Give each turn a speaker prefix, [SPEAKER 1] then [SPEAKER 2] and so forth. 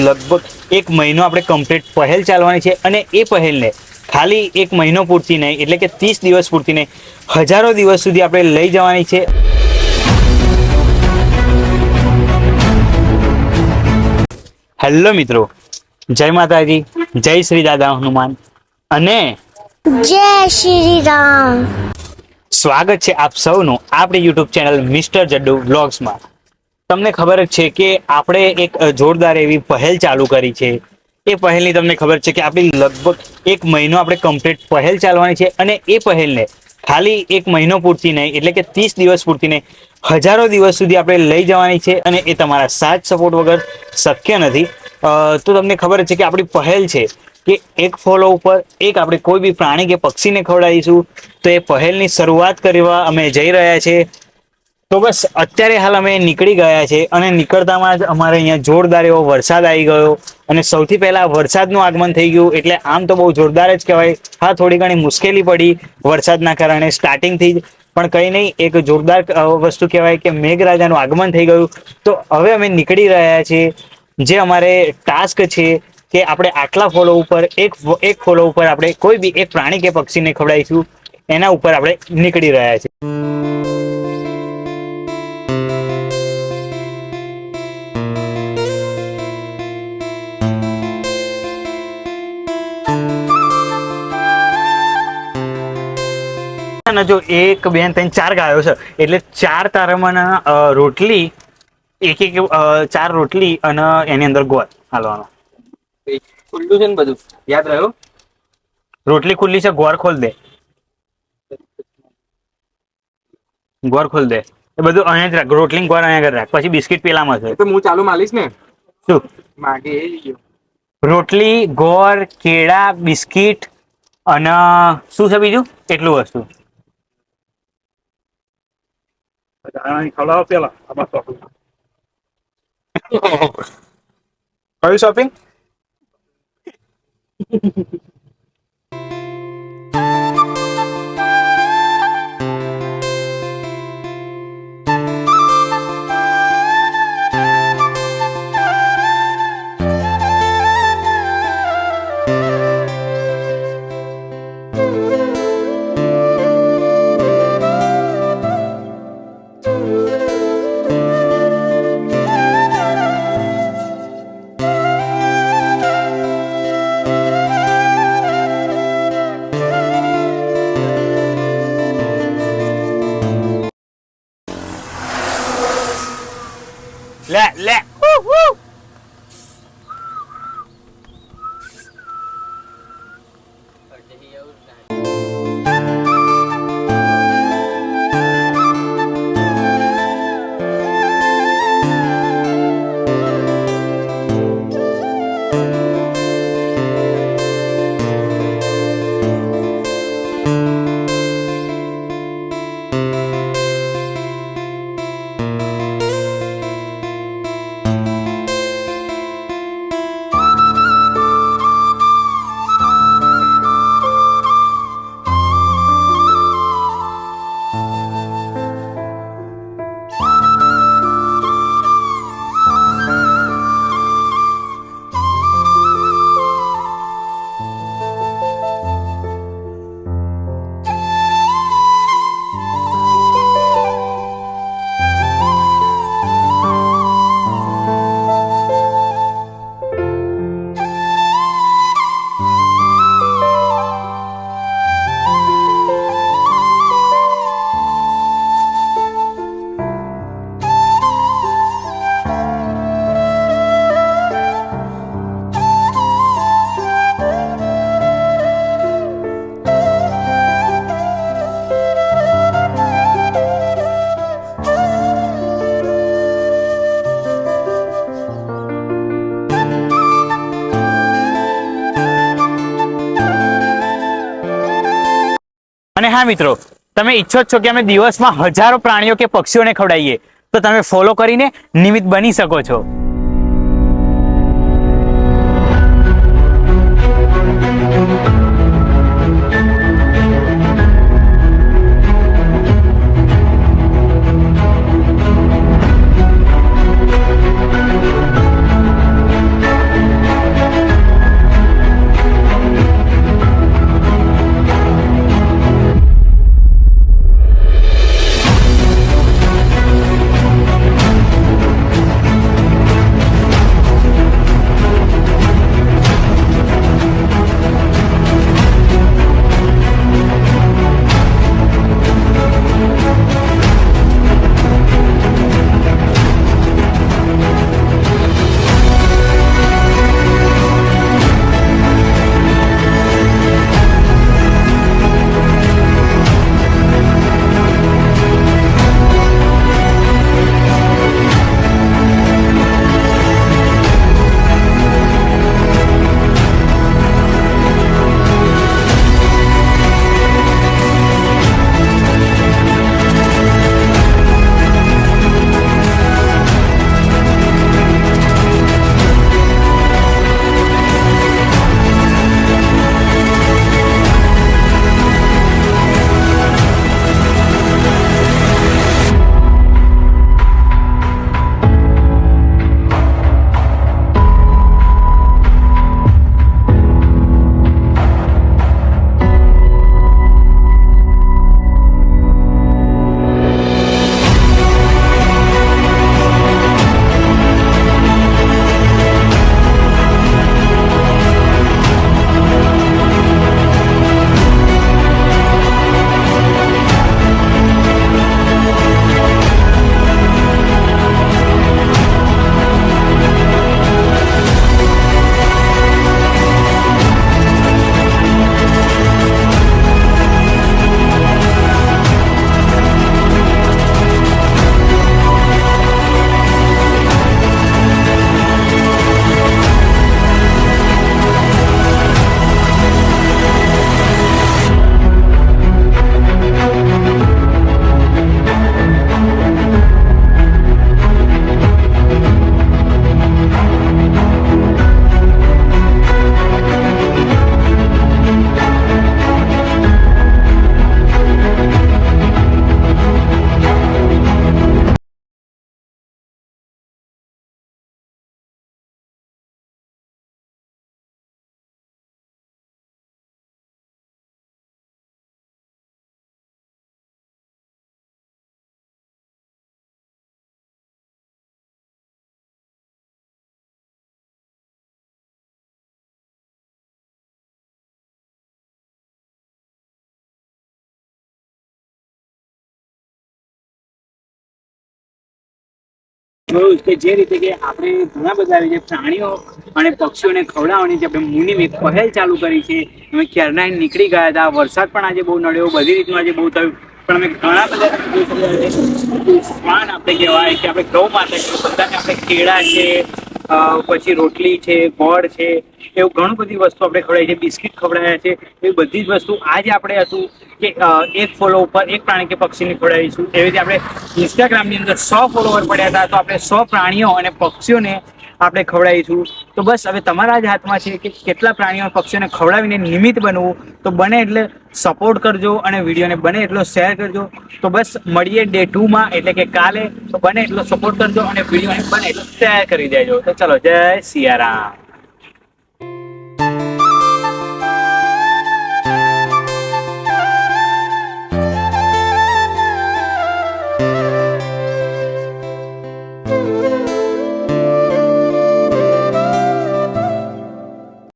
[SPEAKER 1] લગભગ 1 મહિનો આપણે કમ્પ્લીટ પહેલ ચાલવાની છે અને એ પહેલને ખાલી 1 મહિનો પૂરતી નહીં, એટલે કે 30 દિવસ પૂરતી નહીં, હજારો દિવસ સુધી આપણે લઈ જવાની છે. હેલો મિત્રો, જય માતાજી, જય શ્રી દાદા હનુમાન અને
[SPEAKER 2] જય શ્રી રામ.
[SPEAKER 1] સ્વાગત છે આપ સૌનું આપણી યુટ્યુબ ચેનલ મિસ્ટર જડ્ડુ વ્લોગ્સમાં. તમને ખબર જ છે કે આપણે એક જોરદાર એવી પહેલ ચાલુ કરી છે. એ પહેલની તમને ખબર છે કે આપણી લગભગ 1 મહિનો આપણે કમ્પ્લીટ પહેલ ચાલવાની છે અને એ પહેલને ખાલી 1 મહિનો પૂરતી નહીં, એટલે કે 30 દિવસ પૂરતી નહીં, હજારો દિવસ સુધી આપણે લઈ જવાની છે અને એ તમારા સાથ સપોર્ટ વગર શક્ય નથી. તો તમને ખબર છે કે આપણી પહેલ છે કે એક ફોલો ઉપર એક આપણે કોઈ બી પ્રાણી કે પક્ષીને ખવડાવીશું. તો એ પહેલની શરૂઆત કરવા અમે જઈ રહ્યા છીએ. તો બસ અત્યારે હાલ અમે નીકળી ગયા છે અને નીકળતામાં જ અમારે અહીંયા જોરદાર એવો વરસાદ આવી ગયો અને સૌથી પહેલા વરસાદનું આગમન થઈ ગયું. એટલે આમ તો બહુ જોરદાર જ કહેવાય. હા, થોડી ઘણી મુશ્કેલી પડી વરસાદના કારણે સ્ટાર્ટિંગથી જ, પણ કંઈ નહીં, એક જોરદાર વસ્તુ કહેવાય કે મેઘરાજાનું આગમન થઈ ગયું. તો હવે અમે નીકળી રહ્યા છીએ. જે અમારે ટાસ્ક છે કે આપણે આટલા ફોલો ઉપર એક ફોલો ઉપર આપણે કોઈ બી એક પ્રાણી કે પક્ષીને ખવડાવીશું, એના ઉપર આપણે નીકળી રહ્યા છીએ. જો 1 2 3 4 ગાયો છે એટલે 4 તારામાં રોટલી, એક 4 રોટલી અને એની અંદર ગોળ હાલવાનો.
[SPEAKER 3] ખુલ્લું છે ને બધું યાદ રહ્યું?
[SPEAKER 1] રોટલી ખુલ્લી છે, ગોળ ખોલ દે, ગોળ ખોલ દે. એ બધું અહીંયા જ રાખ, રોટલી ગોળ અહીંયા આગળ રાખ. પછી બિસ્કિટ પેલામાં છે
[SPEAKER 3] તો હું ચાલુ માલીશ ને.
[SPEAKER 1] શું
[SPEAKER 3] માગે એ ગયો.
[SPEAKER 1] રોટલી, ગોળ, કેળા, બિસ્કિટ અને શું છે બીજું? એટલું વસ્તુ.
[SPEAKER 3] ખવડાવો પેલા આમાં શોપિંગ. કયું શોપિંગ?
[SPEAKER 1] લે અને હા મિત્રો, તમે ઈચ્છો છો કે અમે દિવસમાં હજારો પ્રાણીઓ કે પક્ષીઓને ખવડાવીએ, તો તમે ફોલો કરીને નિમિત્ત બની શકો છો. જોયું કે જે રીતે કે આપણે ઘણા બધા જે પ્રાણીઓ અને પક્ષીઓને ખવડાવવાની જે આપણે મુનિમ એક પહેલ ચાલુ કરી છે. અમે ક્યારના નીકળી ગયા હતા, વરસાદ પણ આજે બહુ નડ્યો, બધી રીતનું આજે બહુ થયું, પણ અમે ઘણા બધા સ્માન આપણે કહેવાય કે આપણે ગૌ માતા છે, બધાને આપણે કેળા છે, પછી રોટલી છે, ગોળ છે, એવું ઘણું બધી વસ્તુ આપણે ખવડાવી છે, બિસ્કિટ ખવડાવ્યા છે. એ બધી જ વસ્તુ આજે આપણે હતું કે એક ફોલો ઉપર એક પ્રાણી કે પક્ષીને ખવડાવીશું. એવી રીતે આપણે ઇન્સ્ટાગ્રામની અંદર 100 ફોલોવર પડ્યા હતા, તો આપણે 100 પ્રાણીઓ અને પક્ષીઓને આપણે ખવડાવીશું. તો બસ હવે તમારા જ હાથમાં છે કે કેટલા પ્રાણીઓ અને પક્ષીઓને ખવડાવીને નિમિત્ત બનવું. તો બને એટલે સપોર્ટ કરજો અને વિડીયોને બને એટલો શેર કરજો. તો બસ મળીએ ડે 2માં, એટલે કે કાલે. તો બને એટલો સપોર્ટ કરજો અને વિડીયોને બને એટલો શેર કરી દેજો. તો ચલો, જય સિયારામ.